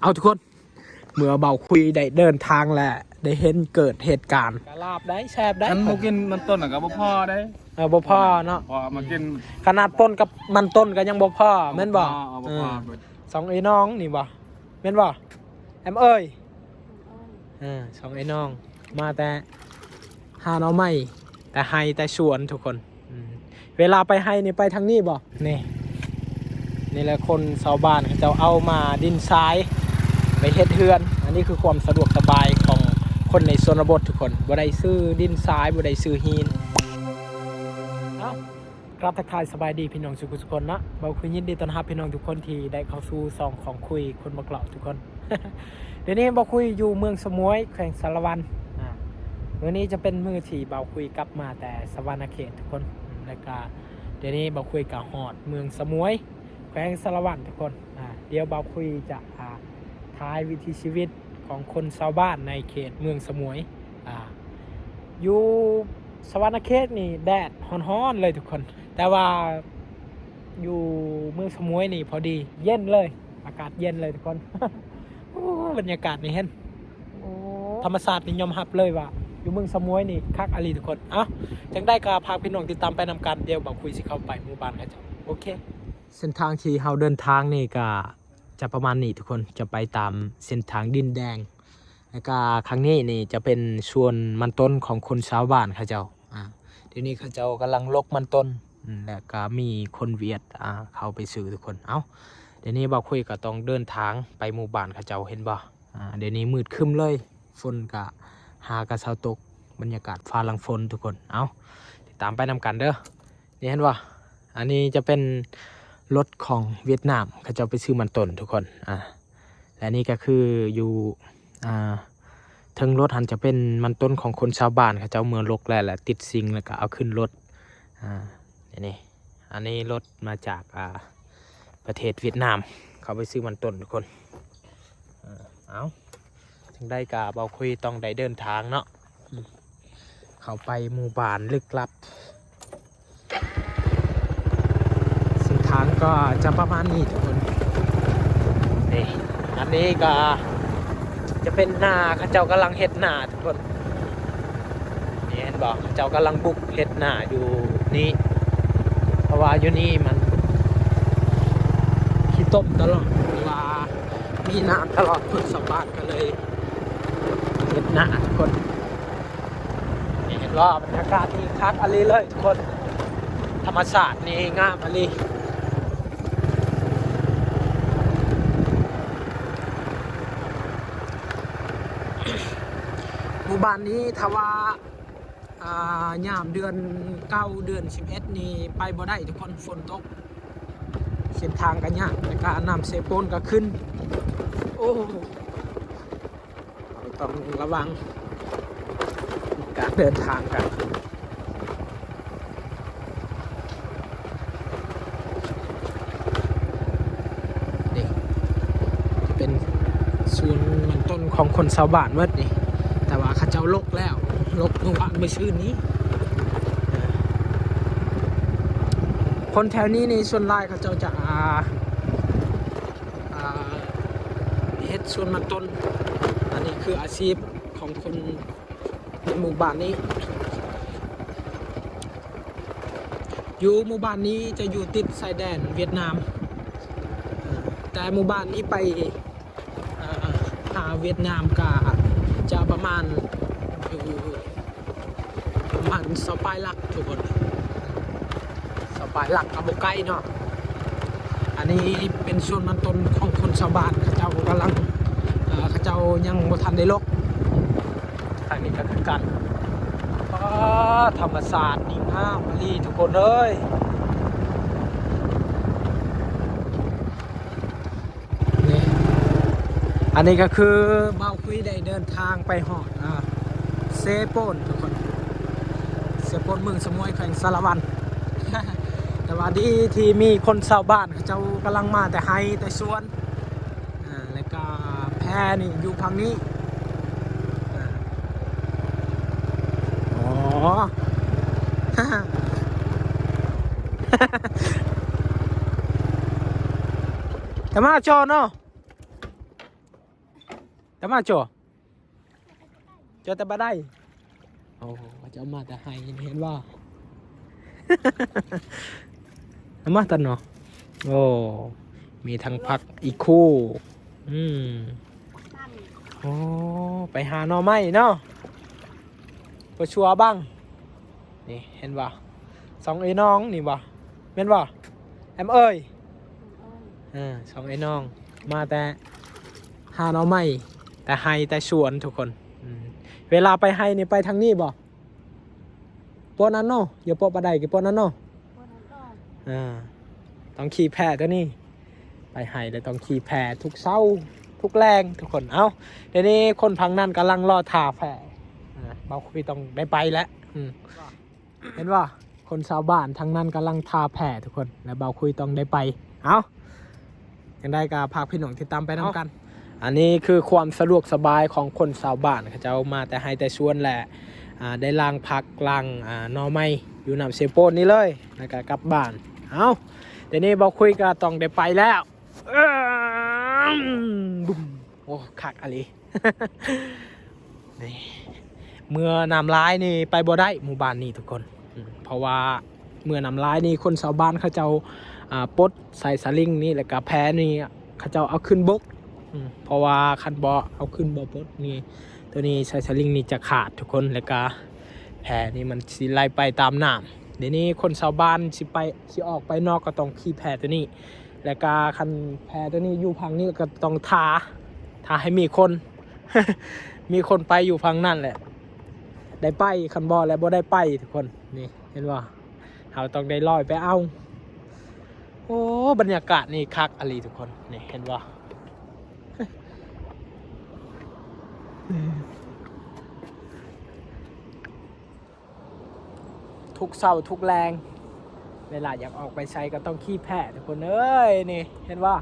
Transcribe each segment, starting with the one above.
เอาทุกคนเมื่อเบาคุยได้เดินทางแหละได้เห็นเกิดเหตุการณ์ลาบได้แซบได้มันบ่กินมันต้นกับบ่พอได้บ่พอเนาะพอมากินขนาดต้นกับมันต้นก็ยังบ่พอแม่นบ่สองไอ้น้องนี่บ่แม่นบ่แอมเอ้ยสองไอ้น้องมาแต่หาหน่อไม้แต่ไฮแต่สวนทุกคนเวลาไปไฮนี่ไปทางนี้บ่นี่แหละคนชาวบ้านเขาจะเอามาดินทรายไปเฮ็ดเฮือนอันนี้คือความสะดวกสบายของคนในชนบททุกคนบ่ได้ซื้อดินทรายบ่ได้ซื้อหินกราบทักทายสบายดีพี่น้องทุกคนนะเบาคุยยินดีต้อนรับพี่น้องทุกคนที่ได้เข้าสู่ซองของคุยคนบักเหล่าทุกคน เดี๋ยวนี้เบาคุยอยู่เมืองสมุยแขวงสารวันมื้อนี้จะเป็นมื้อที่เบาคุยกลับมาแต่สวรรณเขตทุกคนแล้วก็เดี๋ยวนี้เบาคุยกับฮอดเมืองสมุยแขวงสารวันทุกคนเดี๋ยวเบาคุยจะท้ายวิถีชีวิตของคนชาวบ้านในเขตเมืองสมุยอยู่สวรรณเขตนี่แดดฮ้อนๆเลยทุกคนแต่ว่าอยู่เมืองสมุยนี่พอดีเย็นเลยอากาศเย็นเลยทุกคน บรรยากาศนี่เห็นธรรมศาสตร์นี่ยอมรับเลยว่าอยู่เมืองสมุยนี่คักอลีทุกคนจังได้ก็พาพี่น้องติดตามไปนำกันเดี๋ยวบอกคุยสิเข้าไปหมู่บ้านกันจ้ะโอเคเส้นทางที่เราเดินทางนี่ก็จะประมาณนี้ทุกคนจะไปตามเส้นทางดินแดงแล้วก็ครั้งนี้นี่จะเป็นชวนมันต้นของคนชาวบ้านเขาเจ้าทีนี้เขาเจ้ากำลังลกมันต้นแล้วก็มีคนเวียดเข้าไปซื้อทุกคนเดี๋ยวนี้บ่าวคุยก็ต้องเดินทางไปหมู่บ้านเขาเจ้าเห็นบ่เดี๋ยวนี้มืดครึ้มเลยฝนก็หากระเซาตกบรรยากาศฟ้าหลังฝนทุกคนติดตามไปนำกันเด้อนี่เห็นบ่อันนี้จะเป็นรถของเวียดนามเขาเจ้าไปซื้อมันต้นทุกคนและนี่ก็คืออยู่ทั้งรถหันจะเป็นมันต้นของคนชาวบ้านเขาเจ้าเมืองลกแล้วติดซิงแล้วก็เอาขึ้นรถนี่อันนี้รถมาจากประเทศเวียดนามเขาไปซื้อมันต้นทุกคนถึงได้กาเบาคุยต้องได้เดินทางเนาะเขาไปหมู่บ้านลึกลับเส้นทางก็จะประมาณนี้ทุกคนนี่อันนี้ก็จะเป็นนาเขาเจ้ากำลังเฮ็ดนาทุกคนนี่เห็นบอกเขาเจ้ากำลังบุกเฮ็ดนาอยู่นี่เพราะว่าอยู่นี่มันขี้ต้มตลอดว่ามีน้ำตลอดคนสบายก็เลยเฮ็ดนาทุกคนนี่เห็นรอบบรรยากาศนี่คักอะไรเลยทุกคนธรรมศาสตร์นี่งามอะไรหมู่บ้านนี้ถ้าว่ายามเดือน9เดือน11นี่ไปบ่ได้ทุกคนฝนตกเส้นทางก็ยากแล้วก็น้ำเซโปนก็ขึ้นต้องระวังการเดินทางกันนี่จะเป็นส่วนมันต้นของคนชาวบ้านเมื่อนี่แต่ว่าเขาเจ้าลกแล้วลกเมื่อวานเมื่อชื่นนี้คนแถวนี้ในส่วนหลายเขาเจ้าจะเฮ็ดส่วนมันต้นอันนี้คืออาชีพของคนในหมู่บ้านนี้อยู่หมู่บ้านนี้จะอยู่ติดชายแดนเวียดนามแต่หมู่บ้านนี้ไปหาเวียดนามก็จะประมาณสปายลักทุกคนสปายลักกับโบไกเนาะอันนี้เป็นส่วนมันต้นของคนชาวบ้านเขาเจ้ากำลังเขาเจ้ายังบ่ทันได้ลกทางนี้ก็คือกันธรรมศาสตร์นี่งามลีทุกคนเอ้ยนี่อันนี้ก็คือเบาคุยได้เดินทางไปหอดเซโปนทุกคนเซโปนเมืองสมุยแขวงสารวัน แต่ว่าดีที่มีคนชาวบ้านเขาเจ้ากำลังมาแต่ไฮแต่สวนแล้วก็แพนี่อยู่พังนี้แต่มาจอเนาะ แต่มาจ่อเจอแต่บ่ได้โอ้เจ้ามาแต่ให้เห็นว่า เอามาตันเนาะโอ้มีทั้งผักอีกคู่โอ้ไปหาหน่อไม้เนาะไปชัวบ้างนี่เห็นบ่สองไอ้น้องนี่บ่เห็นบ่แอมเอ้ยสองไอ้น้องมาแต่หาหน่อไม้แต่ให้แต่สวนทุกคนเวลาไปให้นี่ไปทางนี้บ่ปนนั้นเนาะอย่าปนปลาใดกี่ปนนั้นเนาะต้องขี่แพตัวนี้ไปให้เลยต้องขี่แพทุกเช้าทุกแรงทุกคนเอ้าเดี๋ยวนี้คนพังนั่นกำลังรอท่าแพเบาคุยต้องได้ไปแล้วเห็นว่าคนชาวบ้านทางนั้นกำลังท่าแพทุกคนและเบาคุยต้องได้ไปเอ้ายังได้กับพาพี่หนุ่มที่ตามไปนำกันอันนี้คือความสะดวกสบายของคนชาวบ้านเขาจะเอามาแต่ให้แต่ชวนแหละได้ล้างพักล้างหน่อไม้อยู่นำเซโปนนี่เลยแล้วก็กลับบ้านเอาเดี๋ยวนี้บอกคุยก็ต้องได้ไปแล้วบุ้มโอ้คักอะไร นี่เมื่อน้ำร้ายนี่ไปบ่ได้หมู่บ้านนี่ทุกคนเพราะว่าเมื่อน้ำร้ายนี่คนชาวบ้านเขาเจ้าปลดใส่สลิงนี่แล้วก็แพนี่เขาเจ้าเอาขึ้นบกเพราะว่าคันบ่เอาขึ้นบ่ปลดนี่ตัวนี้ใส่สลิงนี่จะขาดทุกคนแล้วก็แพนี่มันสิไหลไปตามน้ำเดี๋ยวนี้คนชาวบ้านสิออกไปนอกก็ต้องขี่แพตัวนี้แล้วก็คันแพตัวนี้อยู่พังนี้ก็ต้องทาให้มีคน มีคนไปอยู่พังนั่นแหละได้ไปคันบ่แล้วบ่ได้ไปทุกคนนี่เห็นว่าเราต้องได้ลอยไปเอาโอ้บรรยากาศนี่คักอะไรทุกคนนี่เห็นว่าทุกเศร้าทุกแรงเวลาอยากออกไปใช้ก็ต้องขี้แพะทุกคนเอ้ยนี่เห็นว่า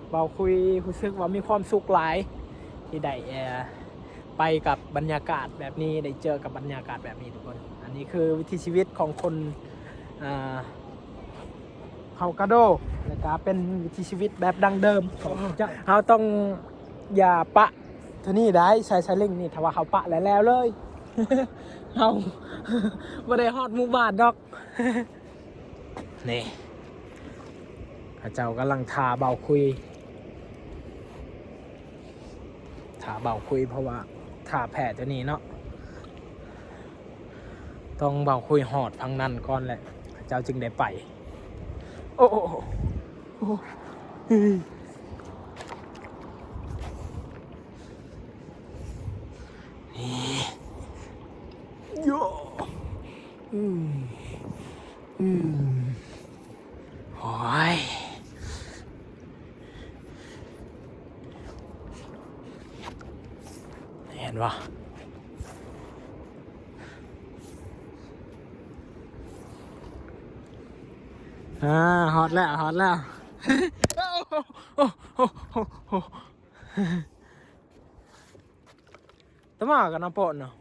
เบาคุยรู้สึกว่ามีความสุขหลายที่ได้ไปกับบรรยากาศแบบนี้ได้เจอกับบรรยากาศแบบนี้ทุกคนอันนี้คือวิถีชีวิตของคนเฮากาโดนะครับเป็นวิถีชีวิตแบบดั้งเดิมเราต้องอย่าปะเท่านี้ได้ใช้ไซลิงนี่ถ้าว่าเขาปะแล้วเลย เราไม่ได้ฮอดหมู่บ้านดอก นี่ข้าเจ้ากำลังทาเบาคุยเพราะว่าทาแผลตัวนี้เนาะต้องเบาคุยหอดพังนั่นก่อนแหละข้าเจ้าจึงได้ไปโอ้โยโอ้ยเห็นวะฮอตแล้วตั้งมากันน้ำปนเนาะ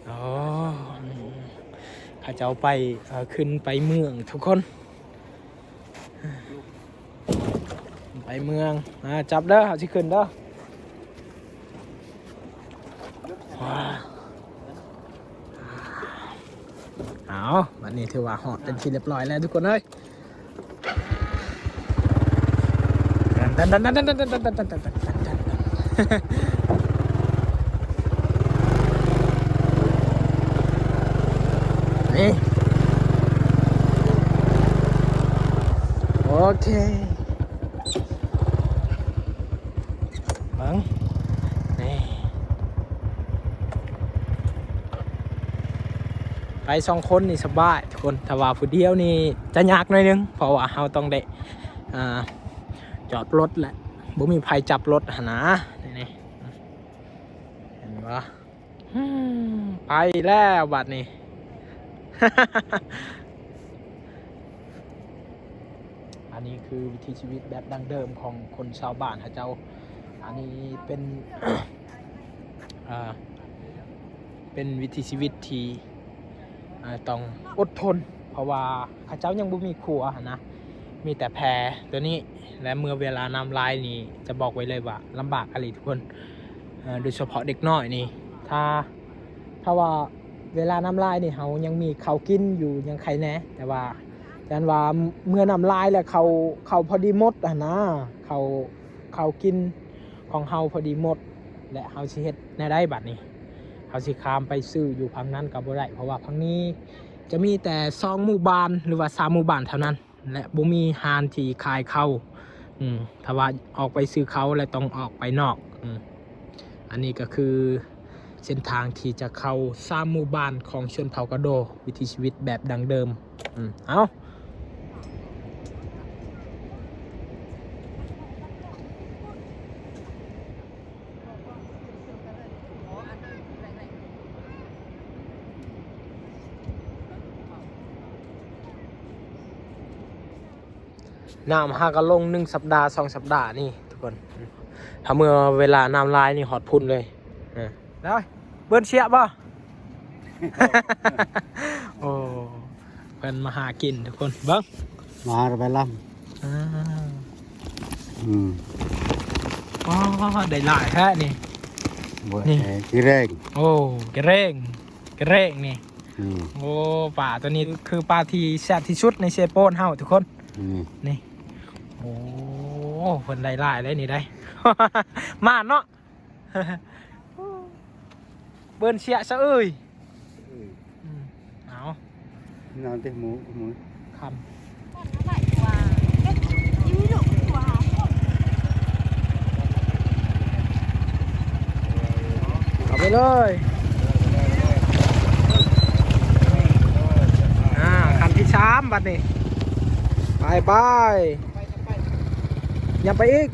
อ๋อข้าจะเอาไปขึ้นไปเมืองทุกคนไปเมืองจับเด้อเอาสิขึ้นเด้อเอาวันนี้ถือว่าหอดเป็นที่เรียบร้อยแล้วทุกคนเอ้ยนี่โอเคบังนี่ไป2 คนนี่สบายทุกคนถ้าว่าผู้เดียวนี่จะยากหน่อยนึงเพราะว่าเราต้องได้จอดรถแหละบ่มีภัยจับรถหนะนี่เห็นปะไปแล้วบัดนี้ อันนี้คือวิถีชีวิตแบบดั้งเดิมของคนชาวบ้านฮะเจ้าอันนี้เป็น เป็นวิถีชีวิตที่ต้องอดทนเพราะว่าข้าเจ้ายังบ่มีครัวนะ มีแต่แพตัวนี้และเมื่อเวลาน้ำลายนี่จะบอกไว้เลยว่าลำบากอะไรทุกคนโดยเฉพาะเด็กน้อยนี่ถ้าว่าเวลาน้ำลายนี่เขายังมีเขากินอยู่ยังใครแน่แต่ว่าจันว่าเมื่อน้ำลายแล้วเขาพอดีหมดอ่ะนะเขากินของเขาพอดีหมดและเขาสิเฮ็ดในได้บัดนี้เขาสิข้ามไปซื้ออยู่พังนั้นกับบ่ได้เพราะว่าพังนี้จะมีแต่2 หมู่บ้านหรือว่า3 หมู่บ้านเท่านั้นและบ่มีฮานที่ขายเข้าถ้าว่าออกไปซื้อเขาแล้วต้องออกไปนอกอันนี้ก็คือเส้นทางที่จะเข้า3 หมู่บ้านของชนเผ่ากะโดวิถีชีวิตแบบดังเดิมเอาน้ำหาก็ลง1 สัปดาห์ 2 สัปดาห์นี่ทุกคนถ้าเมื่อเวลาน้ำลายนี่หอดพุ่นเลยได้เบิ้ลเชียบ่ โอ้เพิ่นมาหากินทุกคนเบิ้ง มาไปล่ำอ๋อได้หลายแค่นี่ นี่กี่แรง โอ้กระเร่งนี่โอ้ป่าตัวนี้คือปลาที่แซ่บที่สุดในเซโปนเฮาทุกคนนี่โอ้เพิ่นได้หลายเลยนี่ได้ มาเนาะ เบิ้นเชียซะเอ้ยเอา นอนเต็มหมูคำเอาไปเลยคันที่3บัดนี้ไปอย่าไปอีก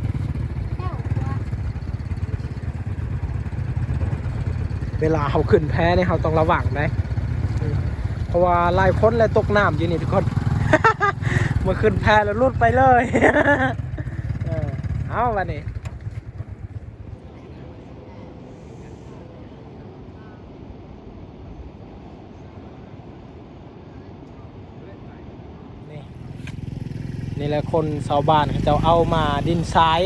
เวลาเขาขึ้นแพเนี่ยเขาต้องระวังได้เพราะว่าหลายคนเลยตกน้ำอยู่นี่ทุกคน เมื่อขึ้นแพแล้วลุดไปเลย เอาวันนี้นี่แหละคนชาวบ้านเขาจะเอามาดินทราย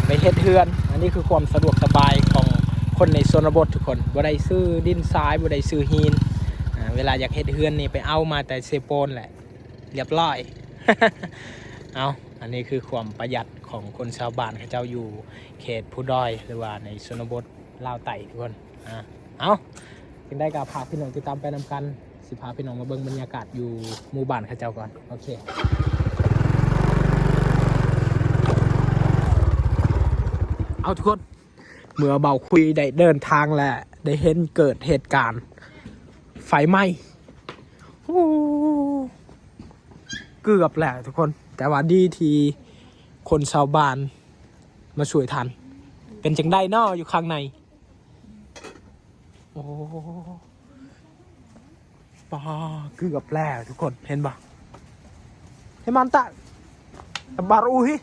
ไปเฮ็ดเฮือนอันนี้คือความสะดวกสบายของคนในชนบททุกคนบ่ได้ซื้อดินทรายบ่ได้ซื้อหินเวลาอยากเฮ็ดเฮือนนี่ไปเอามาแต่เซโปนแหละเรียบร้อย เอาอันนี้คือความประหยัดของคนชาวบ้านเขาเจ้าอยู่เขตผู้ด้อยหรือว่าในชนบทลาวไต่ทุกคนเอาจึงได้กับพาพี่น้องติดตามไปนำกันสิพาพี่น้องมาเบิ่งบรรยากาศอยู่หมู่บ้านเขาเจ้าก่อนโอเคเอาทุกคนเมื่อเบาคุยได้เดินทางแหละได้เห็นเกิดเหตุการณ์ไฟไหม้เกือบแหละทุกคนแต่ว่าดีที่คนชาวบ้านมาช่วยทันเป็นจังได้นออยู่ข้างในโอ้ปาเกือบแล้วทุกคนเห็นปะเห็นมันตะบารูฮิ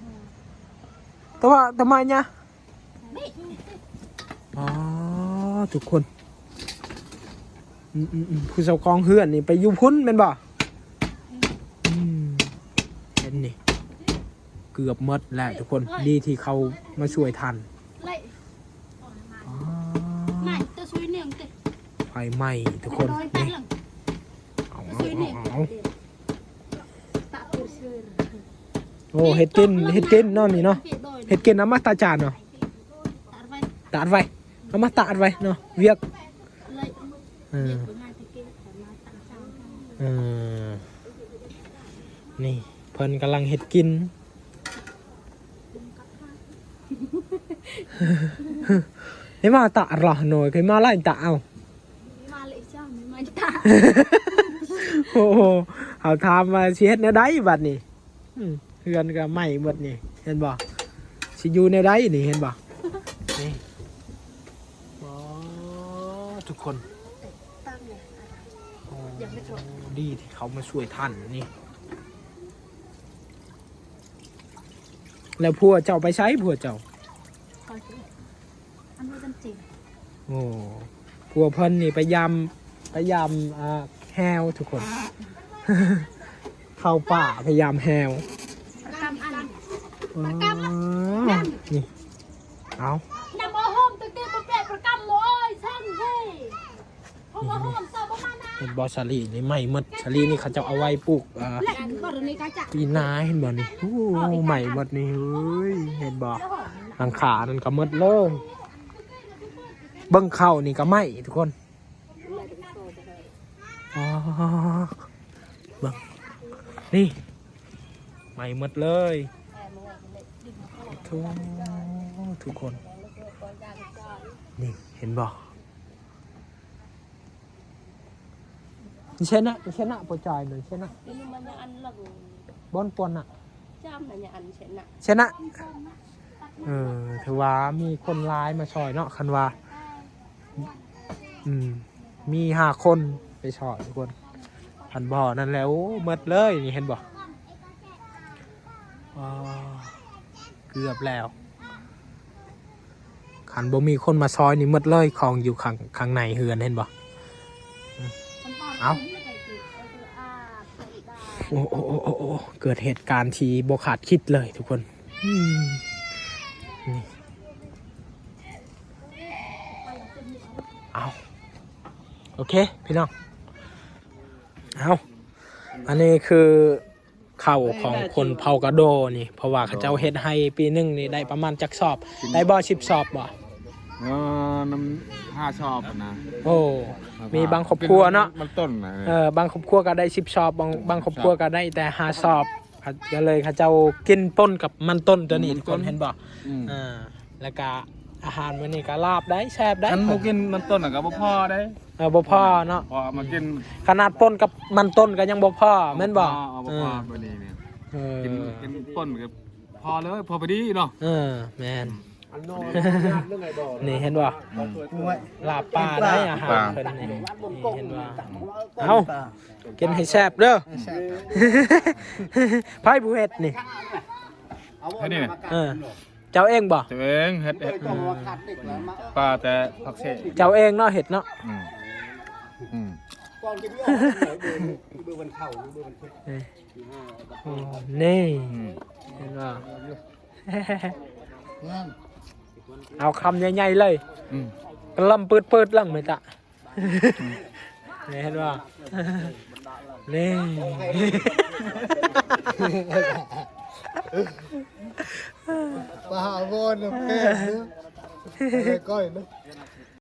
แต่ว่าทำไมเนี่ยทุกคนผู้เจ้าของเฮือนนี่ไปอยู่พุ่นเป็นบ่เห็นนี่เกือบหมดแล้วทุกคนดีที่เขามาช่วยทันไฟไหม้ทุกคนนี่โอ้เห็ดกินนอนนี่เนาะเห็ดกินน้ำมาตาจานเนาะตาดไว้เอามาตาดไว้เนาะเวียกนี่เพิ่นกำลังเห็ดกินให้มาตาดหรอหน่อยเคยมาไล่ตาเอาโอ้โหเอาทำมาเช็ดเนื้อได้บัดนี่เพื่อนก็ไหม้หมดนี่เห็นบ่สิอยู่ในได้นี่เห็นบ่นี่ทุกคนดีที่เขามาช่วยท่านนี่แล้วพัวเจ้าไปใช้พัวเจ้าโอ้พัวเพิ่นนี่พยายามแฮวทุกคน เข้าป่าพยายามแฮว นี่เอา นำมาห้องตั้งแต่ประเภทประกำเลยช่างเฮ้ยห้องมาห้องเติมประมาณนั้น เห็นบอสาลีนี่ใหม่หมดสาลีนี่เขาจะเอาไว้ปลูก แหล่งบ่อนนี้ก็จะ ปีนาเห็นบ่นี่โอ้ใหม่หมดนี่เฮ้ยเห็นบ่หลังขานั่นก็หมดเลยเบิ้งเข้านี่ก็ไหม้ทุกคนอ๋อเบิ้งนี่ใหม่หมดเลยทุกคนนี่เห็นบ่เช่นน่ะปจอยเลยเช่นน่ะ ini mana an lagu บอนปนน่ะ jam nanya an cena เช่นน่ะถือว่ามีคนร้ายมาช่อยเนาะคันว่ามี5 คนไปช่อยทุกคนพันบ่อนั่นแล้วหมดเลยนี่เห็นบ่เกือบแล้วขันบ่มีคนมาซอยนี่หมดเลยของอยู่ข้างในเฮือนเห็นบ่เอาโอ้เกิดเหตุการณ์ที่บ่คาดคิดเลยทุกคนนี่เอาโอเคพี่น้องเอาอันนี้คือข้าวของคนเผากระโดนี่เพราะว่าเขาเจ้าเฮ็ดให้ปีนึงนี่ได้ประมาณจักสอบได้บ่10 สอบบ่ น้ำ5 ชอบนะ โอ้มีบางครอบครัวเนาะ มันต้นนะ บางครอบครัวก็ได้10 สอบบางครอบครัวก็ได้แต่5 สอบก็เลยเขาเจ้ากินป้นกับมันต้นตัวนี้ทุกคนเห็นบ่แล้วก็อาหารมื้อนี้ก็ลาบได้แซ่บได้ ฉันบ่กินมันต้นกับบ่พ่อได้ บ่พอเนาะ พอมากิน ขนาดป้นกับมันต้นก็ยังบ่พอแม่นบ่ บ่พ่อบ่นี่เนี่ยกินต้นกับพอเลยพอไปดีเนาะ แม่นนี่เห็นบ่ลาบปลาได้อาหารเพิ่นนี่เห็นบ่เอากินให้แซ่บเด้อไผผู้เฮ็ดนี่ ให้นี่เนี่ย เจ้าเองบ่ ตัวเองเฮ็ดปลาแต่ผักเส เจ้าเองเนาะเฮ็ดเนาะ ก่อนจะพี่ออกเบอร์วันเข้าเบอร์วันพุธ นี่เห็นบ่เอาคำใหญ่ๆเลยกระลำปืดๆลังไม่ตะนี่เห็นบ่นี่ปลาโกนเพื่อนก้อยนะ